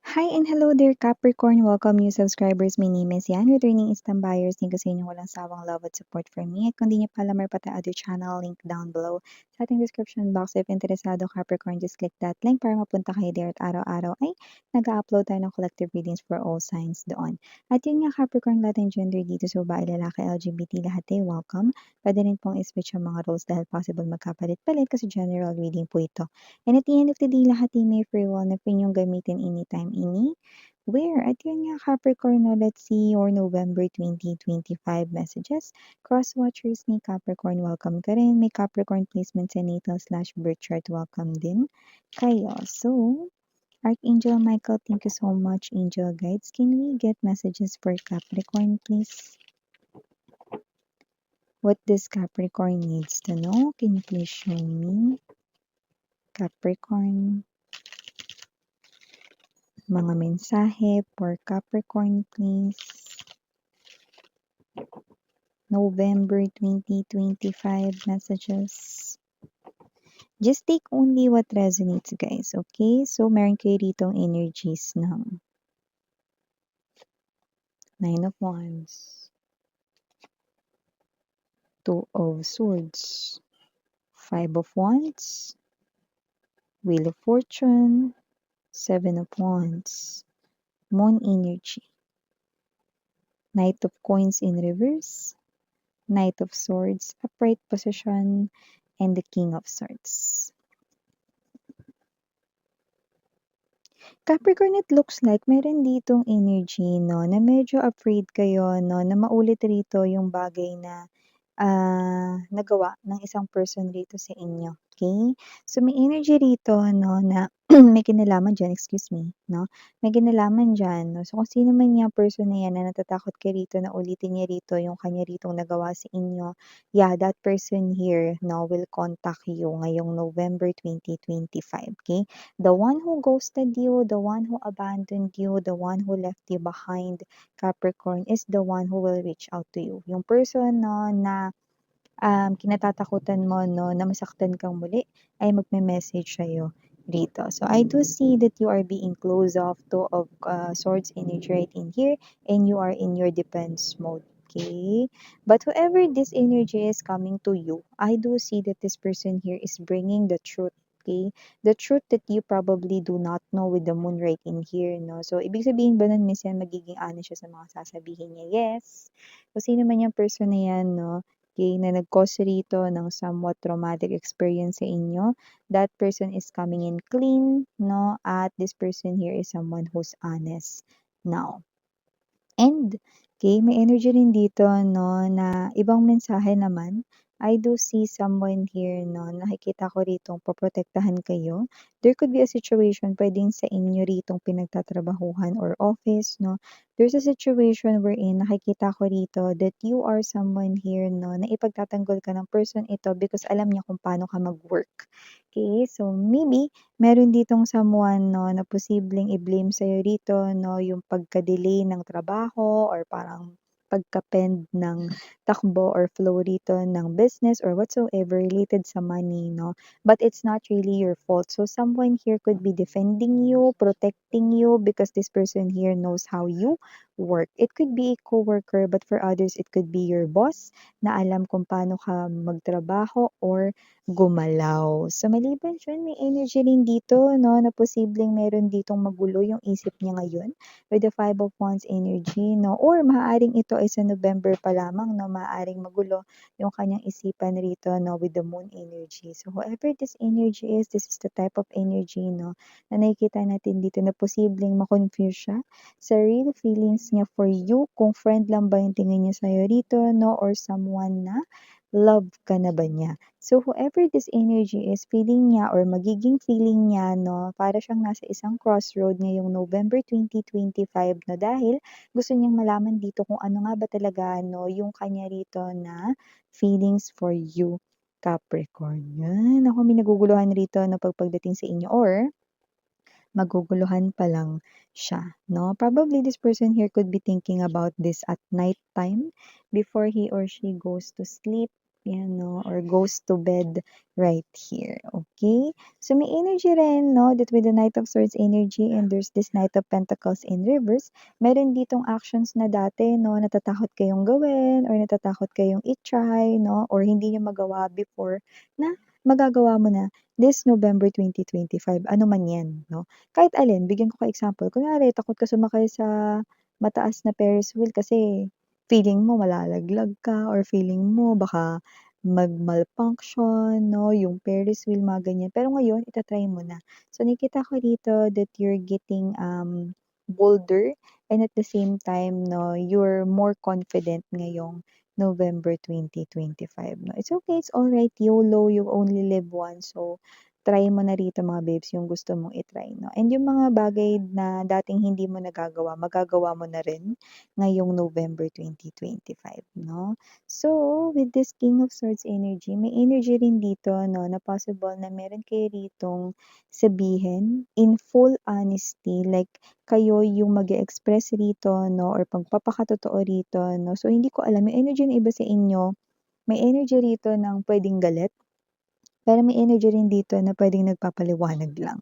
Hi and hello there Capricorn! Welcome new subscribers. My name is Yan. Returning Istam buyers. Thank you sa inyong walang sawang love at support for me. At kung di niyo pa alam, meron pa tayong other channel, link down below sa ating description box. If interesado Capricorn, just click that link para mapunta kayo there at araw-araw ay nag-upload tayo ng collective readings for all signs doon. At yun nga Capricorn, lahat ng gender dito, so babae, lalaki, LGBT, lahat ay welcome. Pwede rin pong i-switch ang mga roles dahil possible magkapalit-palit kasi general reading po ito. And at the end of the day, lahat ay may free will na pwede niyong gamitin anytime, anywhere. At yun nga, Capricorn, no, let's see your November 2025 messages. Cross-watchers ni Capricorn, welcome ka rin. May Capricorn placement sa natal/birth chart, welcome din kayo. So, Archangel Michael, thank you so much. Angel guides, can we get messages for Capricorn, please? What does Capricorn needs to know? Can you please show me? Capricorn. Mga mensahe for Capricorn, please. November 2025 messages. Just take only what resonates, guys. Okay? So, meron kayo ditong energies ng Nine of Wands, Two of Swords, Five of Wands, Wheel of Fortune, Seven of Wands, Moon energy, Knight of Coins in reverse, Knight of Swords, upright position, and the King of Swords. Capricorn, it looks like meron ditong energy, no, na medyo afraid kayo, no, na maulit rito yung bagay na nagawa ng isang person rito sa inyo. Okay? So, may energy rito, no, na may kinalaman dyan, excuse me, no? May kinalaman dyan, no? So, kung sino man yung person na yan na natatakot ka rito na ulitin niya rito yung kanya ritong nagawa sa inyo, yeah, that person here, no, will contact you ngayong November 2025. Okay? The one who ghosted you, the one who abandoned you, the one who left you behind, Capricorn, is the one who will reach out to you. Yung person, no, na kinatatakutan mo, no, na masaktan kang muli, ay magme-message sa'yo dito. So, I do see that you are being closed off, Two of Swords energy right in here, and you are in your defense mode. Okay? But whoever this energy is coming to you, I do see that this person here is bringing the truth. Okay? The truth that you probably do not know with the moon right in here, no? So, ibig sabihin ba nun, minsan magiging honest siya sa mga sasabihin niya? Yes. Kung sino man yung person na yan, no? Okay, na nag-cause rito ng somewhat traumatic experience sa inyo, that person is coming in clean, no? At this person here is someone who's honest now. And, okay, may energy rin dito, no, na ibang mensahe naman. I do see someone here, no, nakikita ko ritong poprotektahan kayo. There could be a situation pwedeng sa inyo ritong pinagtatrabahuhan or office, no. There's a situation wherein nakikita ko rito that you are someone here, no, na ipagtatanggol ka ng person ito because alam niya kung paano ka mag-work. Okay, so maybe meron ditong someone, no, na posibleng i-blame sa'yo rito, no, yung pagka-delay ng trabaho or parang pagka-pend ng takbo or flow rito ng business or whatsoever related sa money, no? But it's not really your fault. So someone here could be defending you, protecting you because this person here knows how you work. It could be a coworker, but for others, it could be your boss na alam kung paano ka magtrabaho or gumalaw. So, maliban diyan, may energy rin dito, no, na posibleng meron ditong magulo yung isip niya ngayon with the Five of Wands energy, no, or maaaring ito ay sa November pa lamang, no, maaaring magulo yung kanyang isipan rito, no, with the Moon energy. So, whoever this energy is, this is the type of energy, no, na nakikita natin dito na posibleng ma-confuse siya sa real feelings niya for you, kung friend lang ba yung tingin niya sa'yo rito, no, or someone na love ka na ba niya? So, whoever this energy is, feeling niya or magiging feeling niya, no, para siyang nasa isang crossroad ngayong November 2025, no, dahil gusto niyang malaman dito kung ano nga ba talaga, no, yung kanya rito na feelings for you, Capricorn. Yan. Ako, may naguguluhan rito na pagdating sa inyo or maguguluhan pa lang siya, no? Probably this person here could be thinking about this at night time before he or she goes to sleep. Yan 'no, or goes to bed right here, okay? So may energy rin 'no, that with the Knight of Swords energy and there's this Knight of Pentacles in reverse, meron ditong actions na dati 'no, natatakot kayong gawin or natatakot kayong i-try 'no, or hindi niyo magawa before na magagawa mo na this November 2025, ano man 'yan 'no. Kahit alin, bigyan ko ka example, kunwari takot ka sumakay sa mataas na Ferris wheel kasi feeling mo malalaglag ka or feeling mo baka mag-malfunction 'no, yung Ferris wheel, mga ganyan. Pero ngayon ita-try mo na. So nakikita ko dito that you're getting, bolder and at the same time 'no, you're more confident ngayong November 2025 'no. It's okay, it's alright, YOLO, you only live once. So, try mo na rito mga babes yung gusto mong i-try 'no. And yung mga bagay na dating hindi mo nagagawa, magagawa mo na rin ngayong November 2025 'no. So, with this King of Swords energy, may energy rin dito 'no, na possible na meron kayo ritong sabihin in full honesty, like kayo yung mag-e-express rito 'no, or pagpapakatotoo rito 'no. So, hindi ko alam, yung energy ng iba sa inyo, may energy rito ng puwedeng galit, pero may energy rin dito na puwedeng nagpapaliwanag lang.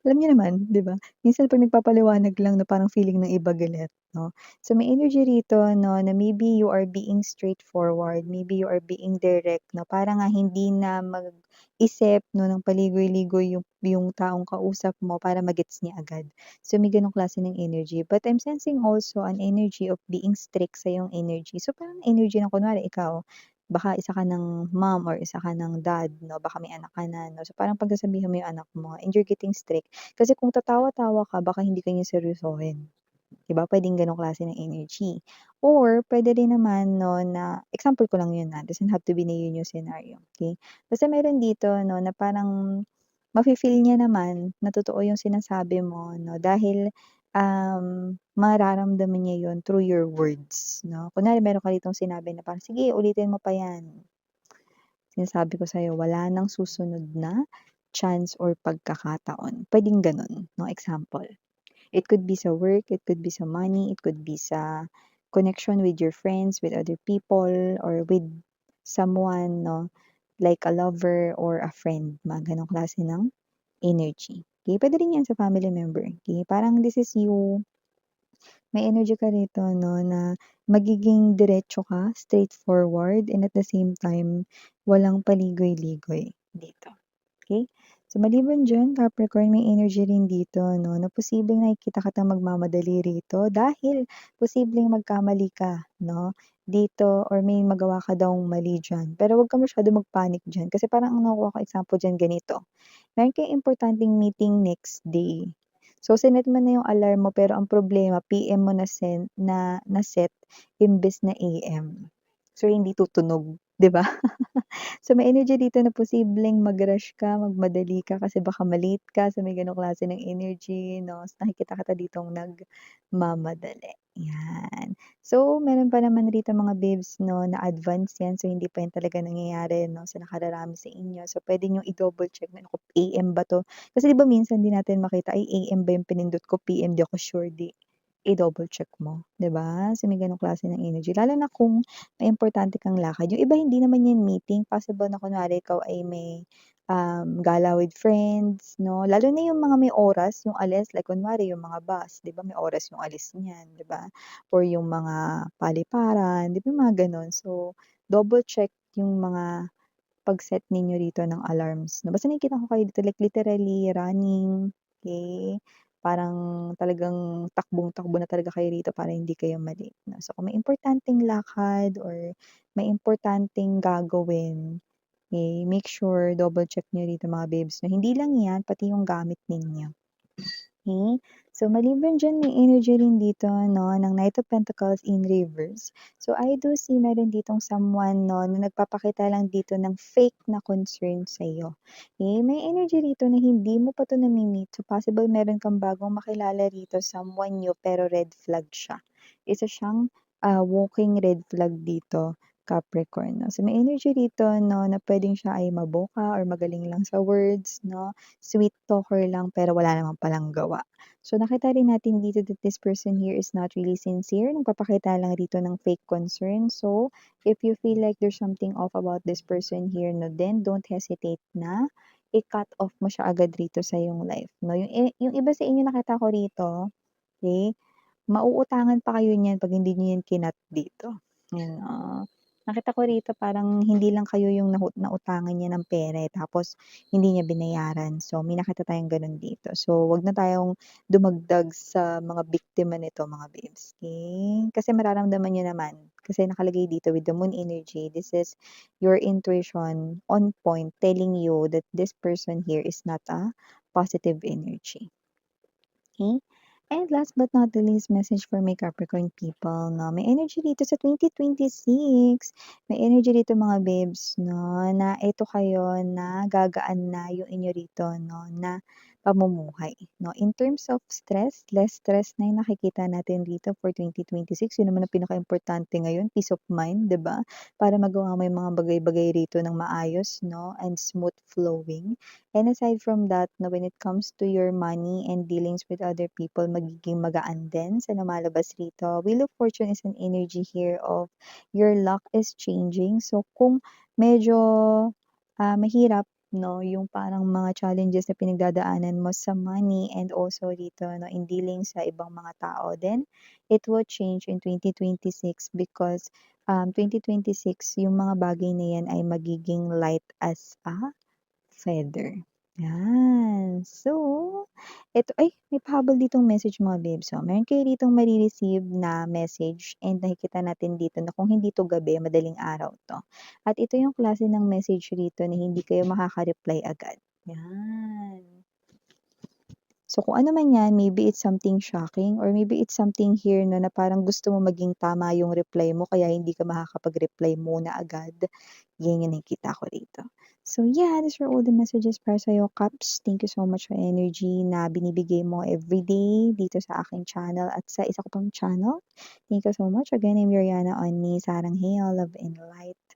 Alam niyo naman, 'di ba? Minsan 'pag nagpapaliwanag lang na parang feeling ng iba galit 'no. So, may energy rito 'no, na maybe you are being straightforward, maybe you are being direct 'no, para nga hindi na mag-isip 'no ng paligoy-ligoy yung taong kausap mo para ma-gets niya agad. So, may gano'ng klase ng energy. But I'm sensing also an energy of being strict sa iyong energy. So, parang energy na kunwari ikaw, baka isa ka ng mom or isa ka ng dad 'no, baka may anak ka na 'no. So, parang pagsasabihan mo yung anak mo and you're getting strict. Kasi kung tatawa-tawa ka baka hindi ka niya seryosohin, 'di ba? Puwedeng gano'ng klase ng energy. Or puwede rin naman 'no na example ko lang 'yun, doesn't have to be na 'yun yung scenario, okey? Basta meron dito 'no na parang mafi-feel niya naman na totoo yung sinasabi mo 'no dahil, mararamdaman niya 'yun through your words 'no. Kunwari meron ka ditong sinabi na parang, "Sige ulitin mo pa 'yan." Sinasabi ko sa'yo wala ng susunod na chance or pagkakataon, puwedeng gano'n 'no, example. It could be sa work, it could be sa money, it could be sa connection with your friends, with other people, or with someone 'no, like a lover or a friend, mga gano'ng klase ng energy. Okey, puwede rin 'yan sa family member, okey? Parang this is you, may energy ka rito 'no na magiging diretso ka, straightforward, and at the same time, walang paligoy-ligoy dito, okey? So, maliban diyan, Capricorn, may energy rin dito 'no na posibleng nakikita kitang magmamadali rito dahil posibleng magkamali ka 'no, dito or may magawa ka daw mali diyan. Pero huwag ka masyadong mag-panic diyan kasi parang ang nakukuha ko example diyan ganito, meron kayong importanteng meeting next day. So, sinet mo na yung alarm mo pero ang problema PM mo na set imbes na AM. So, hindi tutunog, 'di ba? So, may energy dito na posibleng mag-rush ka, magmadali ka kasi baka ma-late ka. So, may gano'ng klase ng energy 'no. So, nakikita kita ditong nagmamadali, 'yan. So, meron pa naman rito mga babes 'no, na advance 'yan. So, hindi pa 'yan talaga nangyayari 'no, sa nakararami sa inyo. So, puwede niyong i-double check na, naku, AM ba 'to? Kasi 'di ba minsan di natin makita, ay AM ba yung pinindot ko, PM di ako sure, di i-double check mo, 'di ba? So, may gano'ng klase ng energy lalo na kung may importante kang lakad. Yung iba hindi naman 'yan meeting, possible na kunwari ikaw ay may, gala with friends 'no, lalo na yung mga may oras yung alis, like kunwari yung mga bus, 'di ba may oras yung alis niyan, 'di ba? Or yung mga paliparan, 'di ba mga gano'n. So, double check yung mga pag-set ninyo rito ng alarms 'no. Basta nakikita ko kayo dito like literally running, okey? Parang talagang takbong-takbo na talaga kayo rito para hindi kayo ma-late 'no. So, kung may importanteng lakad or may importanteng gagawin, eh, make sure double check niyo rito mga babes na hindi lang 'yan, pati yung gamit ninyo. Okay. So, maliban diyan may energy rin dito 'no, ng Knight of Pentacles in reverse. So, I do see meron ditong someone 'no, na nagpapakita lang dito ng fake na concern sa'yo. Okay. May energy rito na hindi mo pa 'to nami-meet. So, possible meron kang bagong makilala rito, someone new pero red flag siya. Isa siyang, walking red flag dito Capricorn 'no. So may energy dito 'no na puwedeng siya ay maboka or magaling lang sa words 'no, sweet talker lang pero wala naman palang gawa. So nakita rin natin dito that this person here is not really sincere, nagpapakita lang dito ng fake concern. So if you feel like there's something off about this person here 'no, then don't hesitate na i-cut off mo siya agad rito sa iyong life 'no. Yung iba sa inyo nakita ko rito, okey, mauutangan pa kayo niyan 'pag hindi niyo yan kinat dito, ayan, nakita ko rito parang hindi lang kayo yung nautangan niya ng pera, eh, tapos hindi niya binayaran. So, may nakita tayong gano'n dito. So, 'wag na tayong dumagdag sa mga biktima nito mga babes, okey? Kasi mararamdaman niyo naman, kasi nakalagay dito with the moon energy, this is your intuition on point telling you that this person here is not a positive energy. Okay. And last but not the least, message for my Capricorn people, no? May energy dito sa 2026. May energy dito mga babes, no? Na ito kayo na gagaan na yung inyo rito, no? Na pamumuhay, no? In terms of stress, less stress na yung nakikita natin dito for 2026. Yun naman ang pinaka-importante ngayon, peace of mind, 'di ba? Para magawa mo yung mga bagay-bagay rito ng maayos, no? And smooth flowing. And aside from that, na when it comes to your money and dealings with other people, magiging magaan din sa lumalabas rito. Wheel of Fortune is an energy here of your luck is changing. So, kung medyo mahirap, no, yung parang mga challenges na pinagdadaanan mo sa money and also dito, no, in dealing sa ibang mga tao, then it will change in 2026 because 2026, yung mga bagay na yan ay magiging light as a feather, 'yan. So, eto ay may pahabol ditong message mga babes, oh. Meron kayo ditong mare-receive na message and nakikita natin dito na kung hindi 'to gabi, madaling araw 'to. At ito yung klase ng message rito na hindi kayo makaka-reply agad, 'yan. So, kung ano man 'yan, maybe it's something shocking or maybe it's something here 'no, na parang gusto mo maging tama yung reply mo kaya hindi ka makakapag-reply muna agad. Yan yung nakikita ko rito. So yeah, these are all the messages para sa'yo, Caps. Thank you so much for energy na binibigay mo everyday dito sa aking channel at sa isa ko pang channel. Thank you so much. Again, I'm Yuriana on ni Sarang Hale, Love and Light.